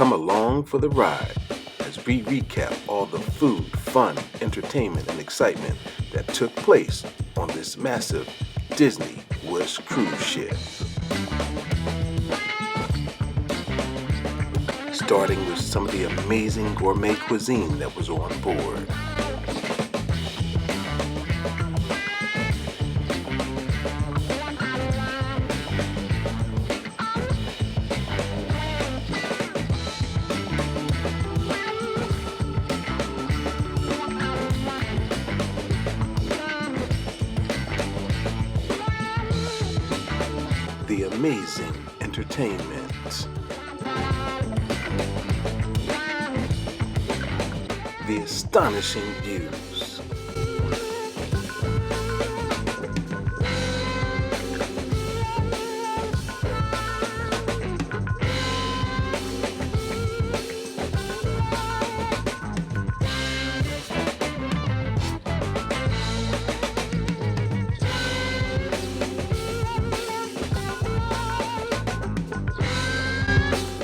Come along for the ride as we recap all the food, fun, entertainment, and excitement that took place on this massive Disney Wish cruise ship. Starting with some of the amazing gourmet cuisine that was on board. The amazing entertainment. The astonishing views.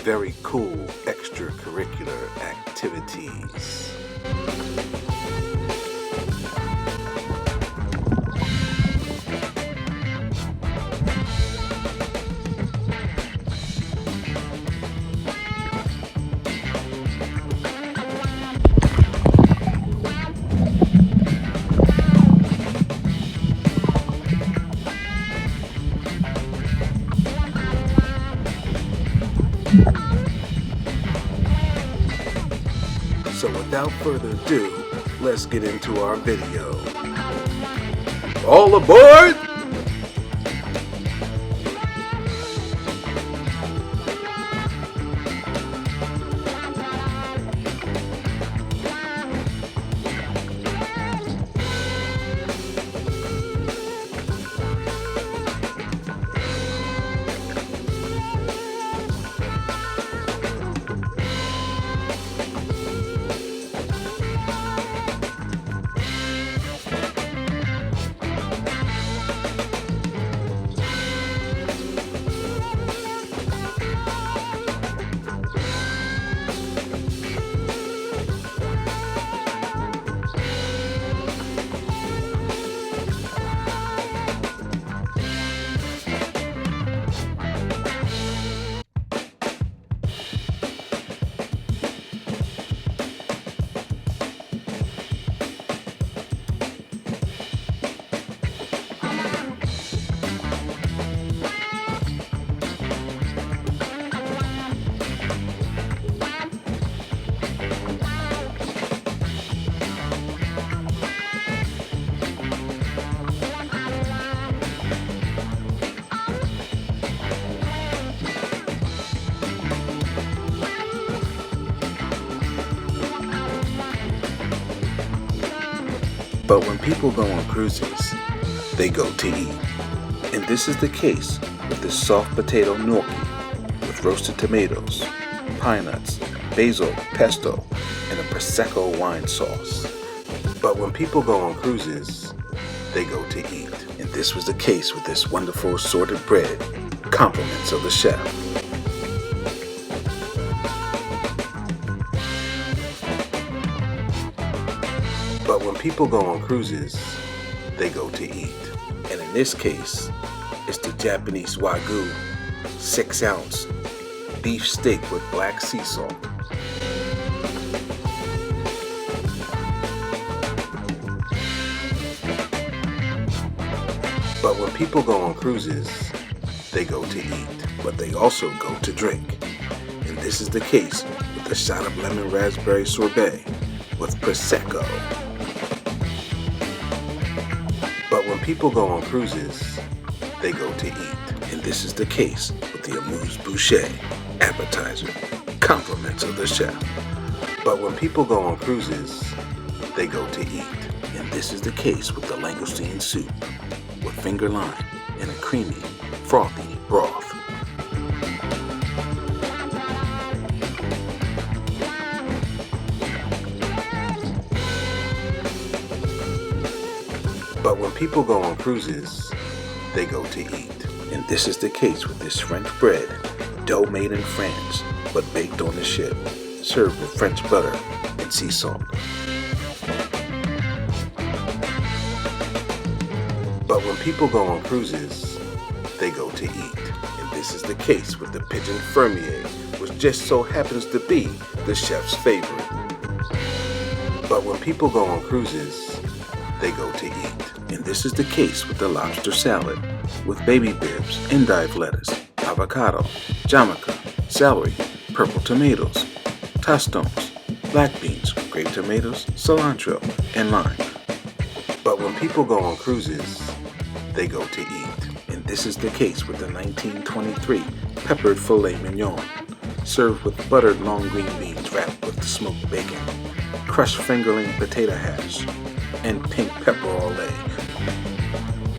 Very cool extracurricular activities. So without further ado, let's get into our video. All aboard! But when people go on cruises, they go to eat. And this is the case with this soft potato gnocchi with roasted tomatoes, pine nuts, basil, pesto, and a Prosecco wine sauce. But when people go on cruises, they go to eat. And this was the case with this wonderful assorted bread, compliments of the chef. But when people go on cruises, they go to eat. And in this case, it's the Japanese Wagyu 6-ounce beef steak with black sea salt. But when people go on cruises, they go to eat, but they also go to drink. And this is the case with the shot of lemon raspberry sorbet with Prosecco. But when people go on cruises, they go to eat. And this is the case with the amuse-bouche appetizer, compliments of the chef. But when people go on cruises, they go to eat. And this is the case with the langoustine soup with finger lime and a creamy, frothy broth. But when people go on cruises, they go to eat. And this is the case with this French bread, dough made in France, but baked on the ship, served with French butter and sea salt. But when people go on cruises, they go to eat. And this is the case with the pigeon fermier, which just so happens to be the chef's favorite. But when people go on cruises, they go to eat. And this is the case with the lobster salad, with baby bibs, endive lettuce, avocado, jamaica, celery, purple tomatoes, tostones, black beans, grape tomatoes, cilantro, and lime. But when people go on cruises, they go to eat. And this is the case with the 1923 peppered filet mignon, served with buttered long green beans wrapped with smoked bacon, crushed fingerling potato hash, and pink pepper ole.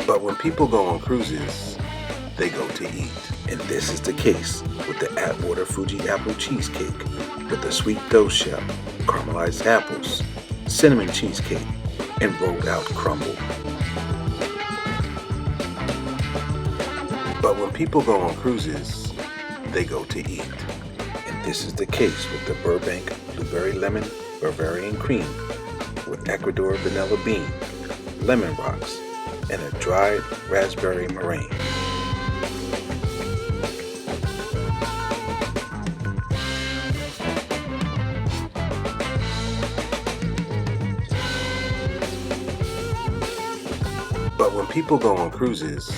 But when people go on cruises, they go to eat. And this is the case with the Atwater Fuji apple cheesecake, with the sweet dough shell, caramelized apples, cinnamon cheesecake, and rolled out crumble. But when people go on cruises, they go to eat. And this is the case with the Burbank Blueberry Lemon Bavarian Cream, with Ecuador vanilla bean, lemon rocks, and a dried raspberry meringue. But when people go on cruises,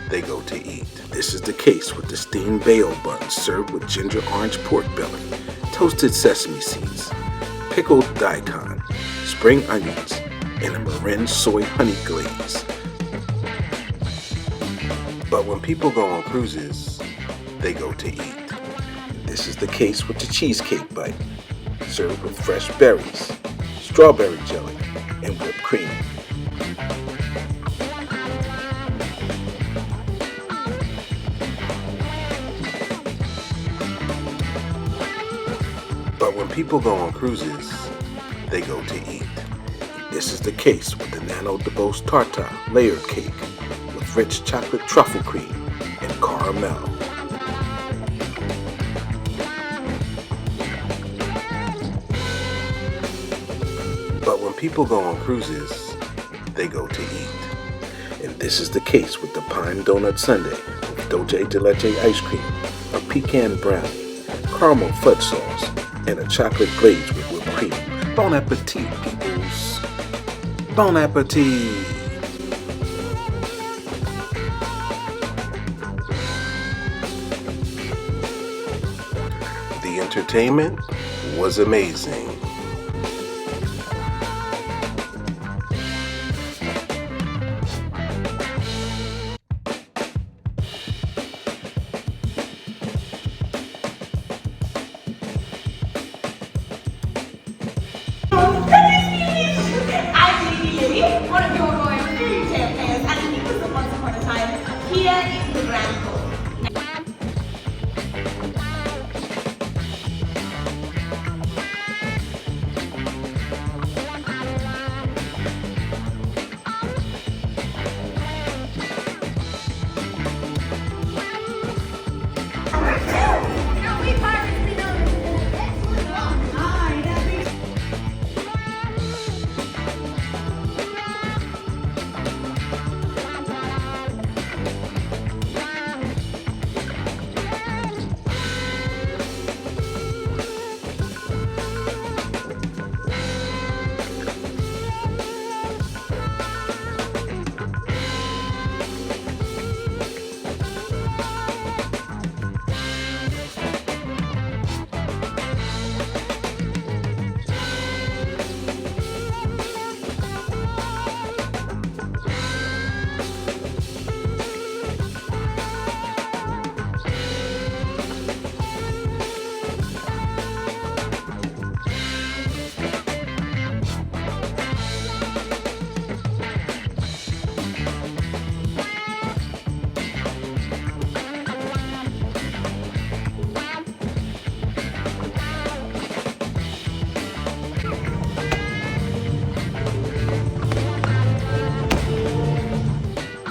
they go to eat. This is the case with the steamed bail buns served with ginger orange pork belly, toasted sesame seeds, pickled daikon, spring onions, and a Marin soy honey glaze. But when people go on cruises, they go to eat. This is the case with the cheesecake bite, served with fresh berries, strawberry jelly, and whipped cream. But when people go on cruises, they go to eat. This is the case with the Nano de Beauce Tartare layered cake, with rich chocolate truffle cream and caramel. But when people go on cruises, they go to eat. And this is the case with the Pine Donut Sundae, with Dulce de Leche ice cream, a pecan brownie, caramel fudge sauce, and a chocolate glaze with whipped cream. Bon appetit, peoples. Bon appetit. The entertainment was amazing. One of your more fairy tale fans, and it was the once upon a time. Here is the grand code.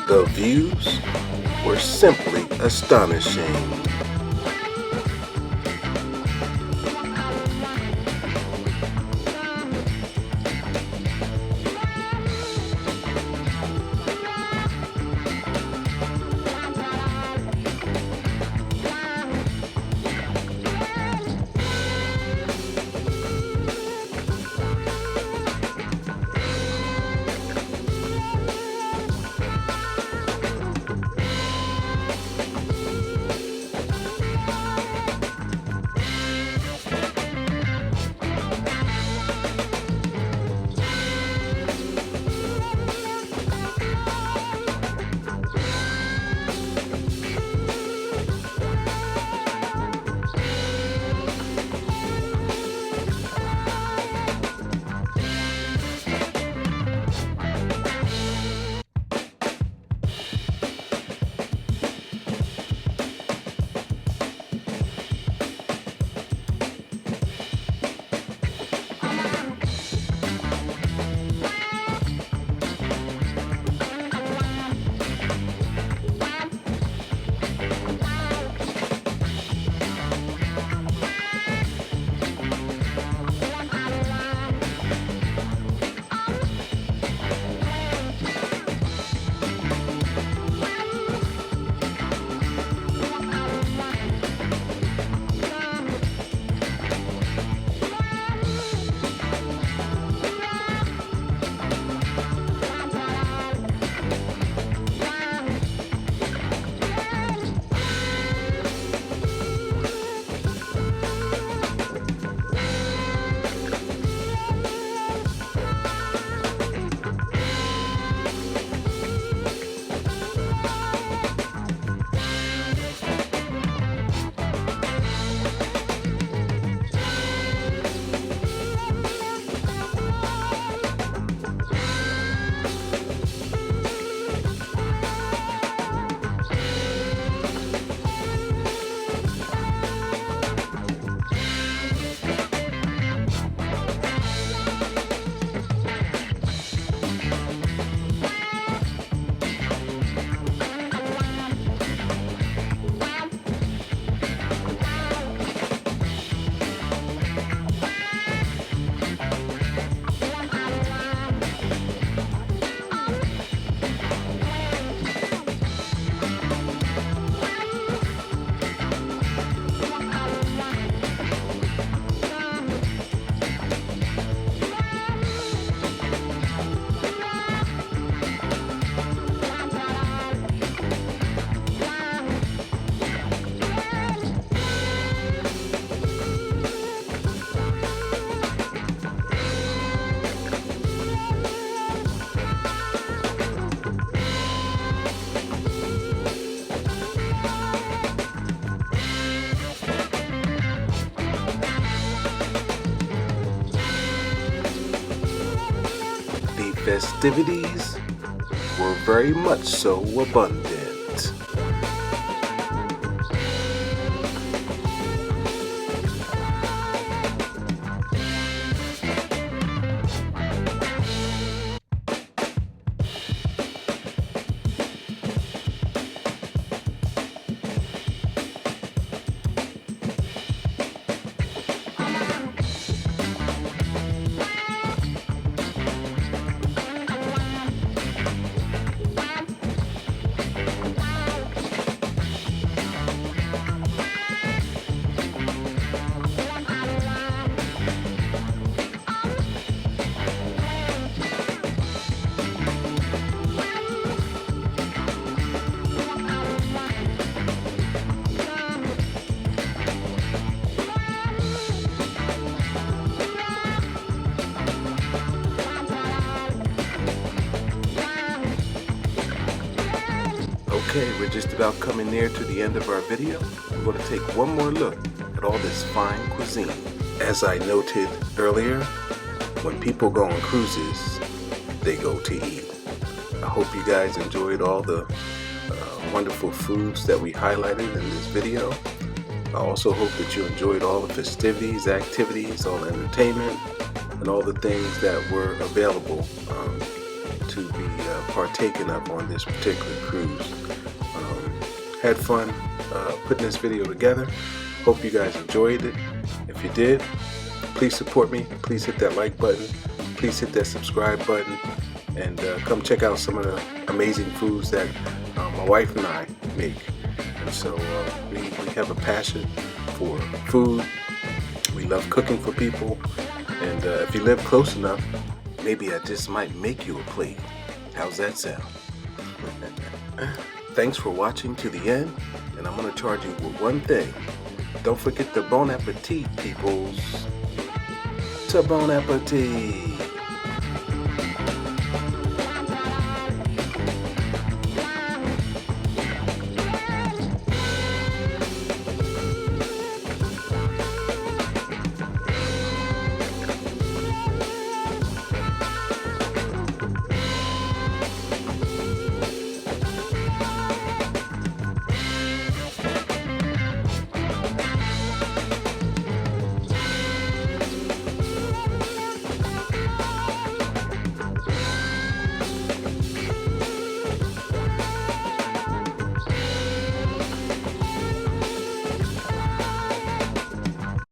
The views were simply astonishing. festivities were very much so abundant. Okay, we're just about coming near to the end of our video. We're going to take one more look at all this fine cuisine. As I noted earlier, when people go on cruises, they go to eat. I hope you guys enjoyed all the wonderful foods that we highlighted in this video. I also hope that you enjoyed all the festivities, activities, all the entertainment, and all the things that were available to be partaken of on this particular cruise. Had fun putting this video together. Hope you guys enjoyed it. If you did, please support me. Please hit that like button. Please hit that subscribe button. And come check out some of the amazing foods that my wife and I make. And so we have a passion for food. We love cooking for people. And if you live close enough, maybe I just might make you a plate. How's that sound? Thanks for watching to the end, and I'm going to charge you with one thing. Don't forget the bon appetit, peoples. To bon appetit.